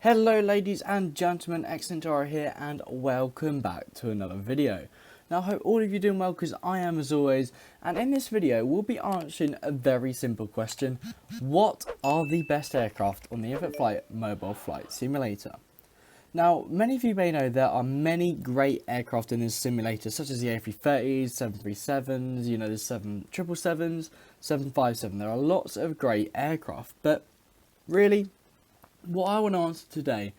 Hello ladies and gentlemen, Xentara here and welcome back to another video. Now I hope all of you are doing well because I am as always, and in this video we'll be answering a very simple question. What are the best aircraft on the Infinite Flight Mobile Flight Simulator? Now many of you may know there are many great aircraft in this simulator such as the A330s, 737s, you know, the 777s, 757. There are lots of great aircraft, but really what I want to answer today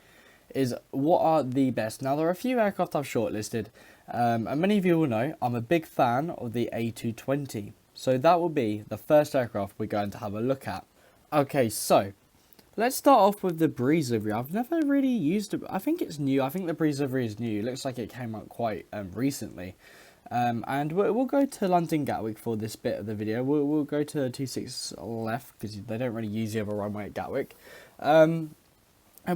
is what are the best. Now there are a few aircraft I've shortlisted, and many of you will know I'm a big fan of the A220. So that will be the first aircraft we're going to have a look at. Okay, so let's start off with the Breeze livery. I've never really used it. I think it's new. I think the Breeze livery is new. It looks like it came out quite recently. And we'll go to London Gatwick for this bit of the video. We'll go to 26 left because they don't really use the other runway at Gatwick. And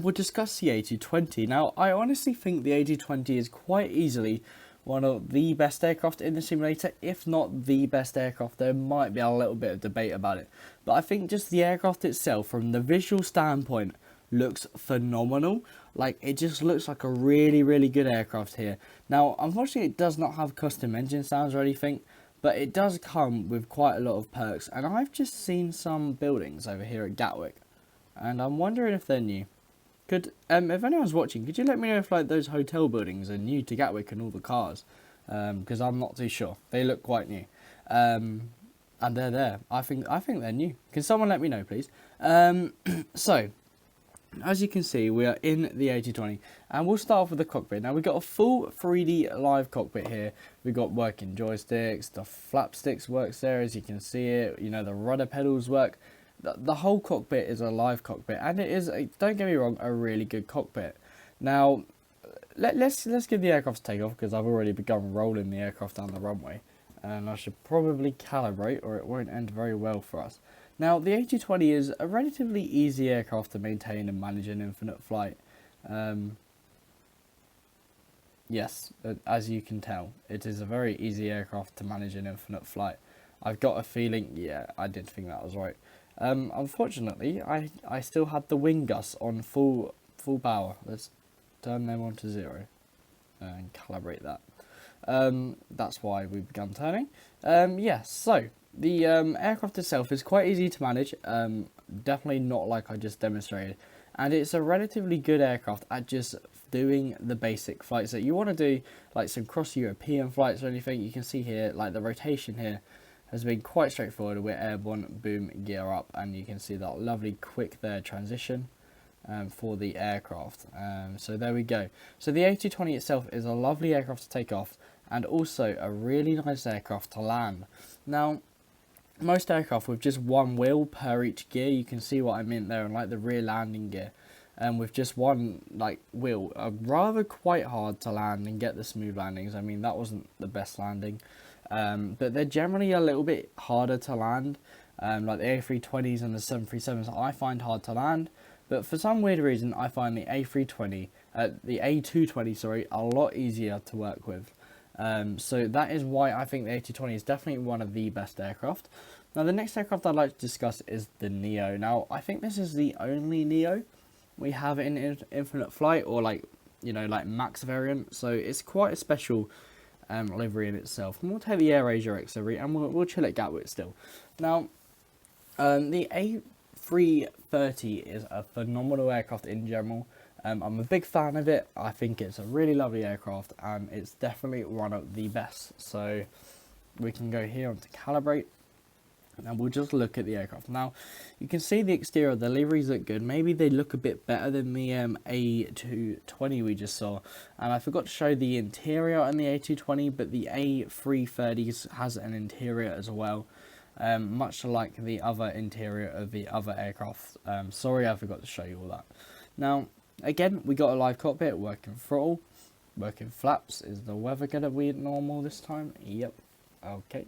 we'll discuss the A220. Now, I honestly think the A220 is quite easily one of the best aircraft in the simulator, if not the best aircraft. There might be a little bit of debate about it, but I think just the aircraft itself, from the visual standpoint, looks phenomenal. Like, it just looks like a really, really good aircraft here. Now, unfortunately, it does not have custom engine sounds or anything, but it does come with quite a lot of perks. And I've just seen some buildings over here at Gatwick, and I'm wondering if they're new. If anyone's watching, could you let me know if like those hotel buildings are new to Gatwick and all the cars? Because I'm not too sure. They look quite new. And they're there. I think they're new. Can someone let me know, please? So, as you can see, we are in the A220, and we'll start off with the cockpit. Now, we've got a full 3D live cockpit here. We've got working joysticks, the flap sticks works there, as you can see it. You know, the rudder pedals work. The whole cockpit is a live cockpit, and it is, don't get me wrong, a really good cockpit. Now, let's give the aircraft a take off, because I've already begun rolling the aircraft down the runway, and I should probably calibrate, or it won't end very well for us. Now, the A220 is a relatively easy aircraft to maintain and manage in infinite flight. Yes, as you can tell, it is a very easy aircraft to manage in infinite flight. I've got a feeling, yeah, I did think that was right. Unfortunately, I still had the wing gusts on full power. Let's turn them on to 0 and calibrate that. That's why we began turning. Yes, so the aircraft itself is quite easy to manage. Definitely not like I just demonstrated, and it's a relatively good aircraft at just doing the basic flights that you want to do, like some cross-European flights or anything. You can see here, like the rotation here has been quite straightforward. We're airborne, boom, gear up, and you can see that lovely quick there transition for the aircraft. So there we go. So the A220 itself is a lovely aircraft to take off, and also a really nice aircraft to land. Now, most aircraft with just one wheel per each gear, you can see what I meant there, and like the rear landing gear, and with just one like wheel, are rather quite hard to land and get the smooth landings. I mean, that wasn't the best landing. But they're generally a little bit harder to land, like the A320s and the 737s I find hard to land, but for some weird reason I find the A220, sorry, a lot easier to work with. So that is why I think the A220 is definitely one of the best aircraft. Now the next aircraft I'd like to discuss is the Neo. Now I think this is the only Neo we have in Infinite Flight, or like, you know, like max variant, so it's quite a special livery in itself. And we'll take the AirAsia X livery, and we'll chill at Gatwick still. Now, the A330 is a phenomenal aircraft in general. I'm a big fan of it. I think it's a really lovely aircraft, and it's definitely one of the best. So we can go here onto calibrate, and we'll just look at the aircraft. Now, you can see the exterior, the liveries look good. Maybe they look a bit better than the A220 we just saw. And I forgot to show the interior on the A220, but the A330 has an interior as well, much like the other interior of the other aircraft. Sorry, I forgot to show you all that. Now, again, we got a live cockpit, working throttle, working flaps. Is the weather going to be normal this time? Yep. Okay.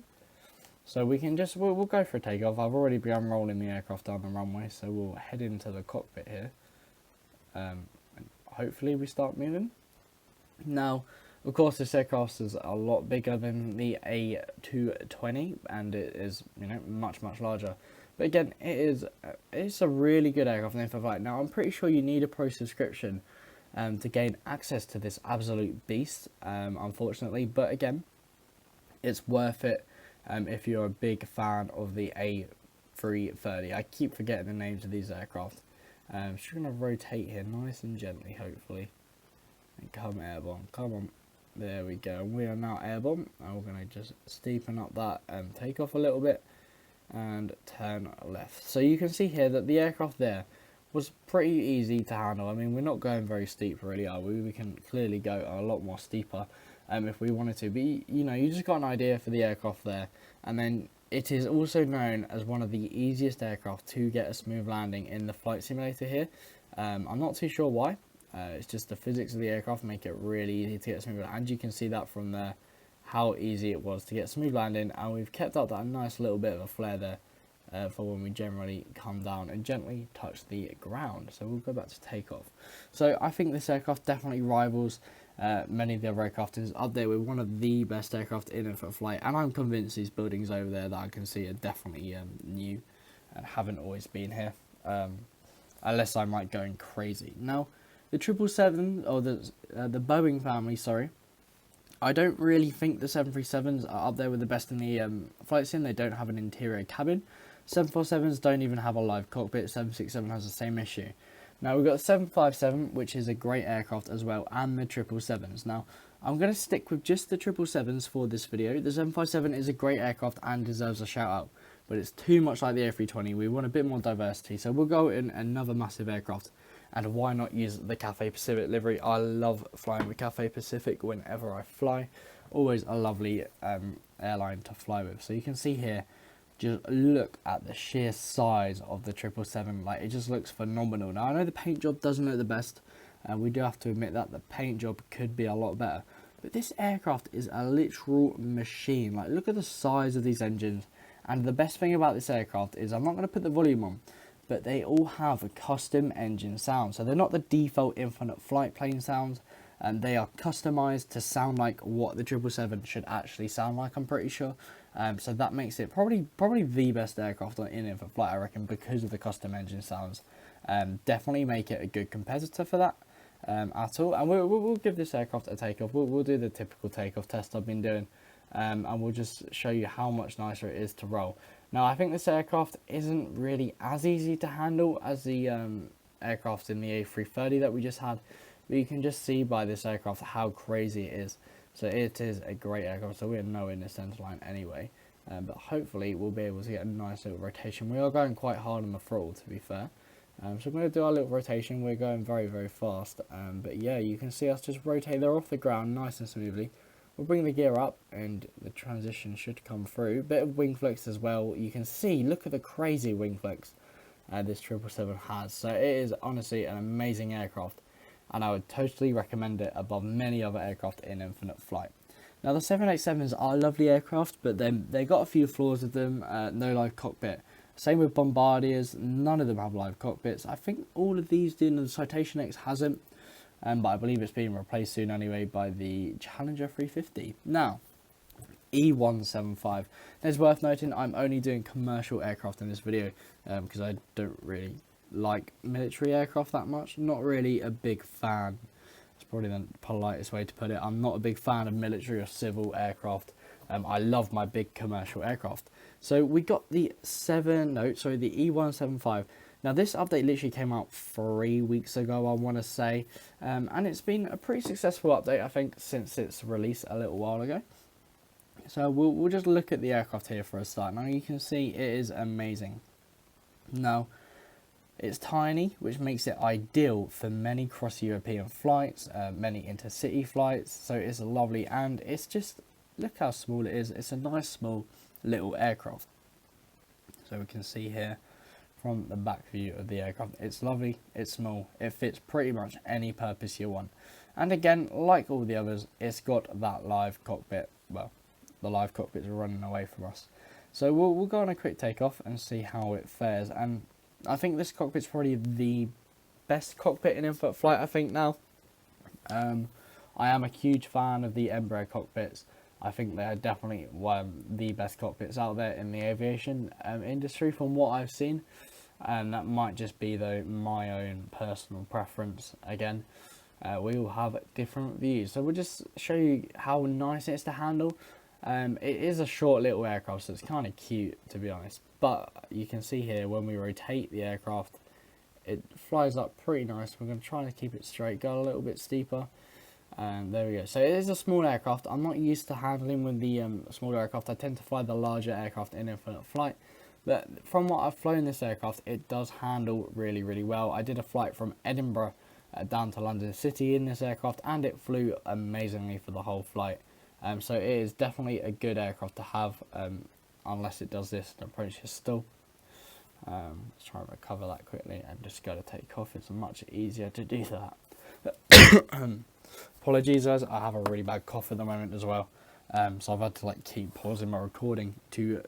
So we can just, we'll go for a takeoff. I've already begun rolling the aircraft down the runway, so we'll head into the cockpit here. And hopefully we start moving. Now, of course, this aircraft is a lot bigger than the A220, and it is, you know, much larger. But again, it's a really good aircraft in infant flight. Now I'm pretty sure you need a pro subscription to gain access to this absolute beast, unfortunately. But again, it's worth it if you're a big fan of the A330. I keep forgetting the names of these aircraft. Just going to rotate here nice and gently, hopefully. And come airborne, come on. There we go. We are now airborne. And we're going to just steepen up that and take off a little bit and turn left. So you can see here that the aircraft there was pretty easy to handle. I mean, we're not going very steep really, are we? We can clearly go a lot more steeper if we wanted to. But you know, you just got an idea for the aircraft there. And then it is also known as one of the easiest aircraft to get a smooth landing in the flight simulator here. I'm not too sure why. It's just the physics of the aircraft make it really easy to get smooth, and you can see that from there how easy it was to get smooth landing. And we've kept up that nice little bit of a flare there for when we generally come down and gently touch the ground. So we'll go back to takeoff. So I think this aircraft definitely rivals many of the other aircraft. Is up there with one of the best aircraft in infant flight, and I'm convinced these buildings over there that I can see are definitely new and haven't always been here, unless I'm like going crazy. Now the 777, or the Boeing family, sorry, I don't really think the 737s are up there with the best in the flight sim. They don't have an interior cabin. 747s don't even have a live cockpit. 767 has the same issue. Now we've got the 757, which is a great aircraft as well, and the 777s. Now I'm going to stick with just the 777s for this video. The 757 is a great aircraft and deserves a shout out, but it's too much like the A320. We want a bit more diversity, so we'll go in another massive aircraft. And why not use the Cathay Pacific livery? I love flying with Cathay Pacific whenever I fly. Always a lovely airline to fly with. So you can see here, just look at the sheer size of the 777. Like, it just looks phenomenal. Now I know the paint job doesn't look the best, and we do have to admit that the paint job could be a lot better. But this aircraft is a literal machine. Like, look at the size of these engines. And the best thing about this aircraft is, I'm not going to put the volume on, but they all have a custom engine sound. So they're not the default infinite flight plane sounds, and they are customized to sound like what the 777 should actually sound like, I'm pretty sure. So that makes it probably the best aircraft in infant flight, I reckon, because of the custom engine sounds. Definitely make it a good competitor for that at all. And we'll give this aircraft a takeoff. We'll do the typical takeoff test I've been doing, and we'll just show you how much nicer it is to roll. Now, I think this aircraft isn't really as easy to handle as the aircraft in the A330 that we just had. But you can just see by this aircraft how crazy it is. So it is a great aircraft. So we're nowhere in the centre line anyway. But hopefully we'll be able to get a nice little rotation. We are going quite hard on the throttle, to be fair. So we're going to do our little rotation. We're going very, very fast. But yeah, you can see us just rotate there off the ground nice and smoothly. We'll bring the gear up and the transition should come through. Bit of wing flex as well. You can see, look at the crazy wing flex this 777 has. So it is honestly an amazing aircraft, and I would totally recommend it above many other aircraft in infinite flight. Now the 787s are lovely aircraft, but then they got a few flaws with them. No live cockpit. Same with Bombardiers. None of them have live cockpits. I think all of these do. The Citation X hasn't. But I believe it's being replaced soon anyway by the Challenger 350. Now, E175. Now, it's worth noting I'm only doing commercial aircraft in this video because I don't really like military aircraft that much. Not really a big fan. It's probably the politest way to put it. I'm not a big fan of military or civil aircraft. I love my big commercial aircraft. So we got the the E175. Now this update literally came out 3 weeks ago, I want to say, and it's been a pretty successful update, I think, since its release a little while ago. So we'll just look at the aircraft here for a start. Now you can see it is amazing. Now it's tiny, which makes it ideal for many cross-European flights, many intercity flights. So it's lovely, and it's just, look how small it is. It's a nice small little aircraft. So we can see here from the back view of the aircraft, it's lovely, it's small, it fits pretty much any purpose you want. And again, like all the others, it's got that live cockpit. Well, the live cockpits are running away from us. So we'll go on a quick takeoff and see how it fares. And I think this cockpit's probably the best cockpit in infant flight, I think, now. I am a huge fan of the Embraer cockpits. I think they are definitely one of the best cockpits out there in the aviation industry from what I've seen. And that might just be, though, my own personal preference. Again, we all have different views. So we'll just show you how nice it is to handle. It is a short little aircraft, so it's kind of cute, to be honest. But you can see here, when we rotate the aircraft, it flies up pretty nice. We're going to try to keep it straight, go a little bit steeper. And there we go. So it is a small aircraft. I'm not used to handling with the smaller aircraft. I tend to fly the larger aircraft in infinite flight. But from what I've flown this aircraft, it does handle really, really well. I did a flight from Edinburgh down to London City in this aircraft, and it flew amazingly for the whole flight. So it is definitely a good aircraft to have, unless it does this and approaches stall. Let's try and recover that quickly and just go to take off. It's much easier to do that. Apologies guys, I have a really bad cough at the moment as well. So I've had to like keep pausing my recording to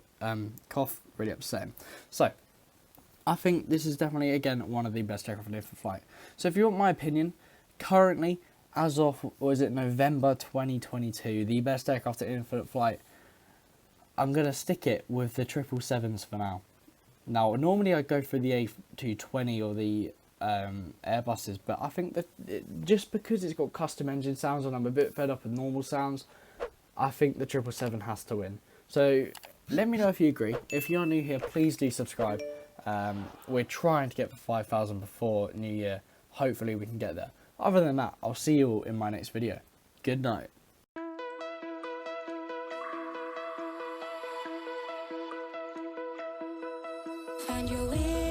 cough, really upsetting. So I think this is definitely, again, one of the best aircraft in for flight. So if you want my opinion, currently, as of, what is it, November 2022, the best aircraft in infinite flight, I'm going to stick it with the 777s for now. Now, normally I go for the A220 or the Airbuses, but I think that just because it's got custom engine sounds and I'm a bit fed up with normal sounds, I think the 777 has to win. So let me know if you agree. If you're new here, please do subscribe. We're trying to get for 5,000 before New Year. Hopefully we can get there. Other than that, I'll see you all in my next video. Good night. Find your way.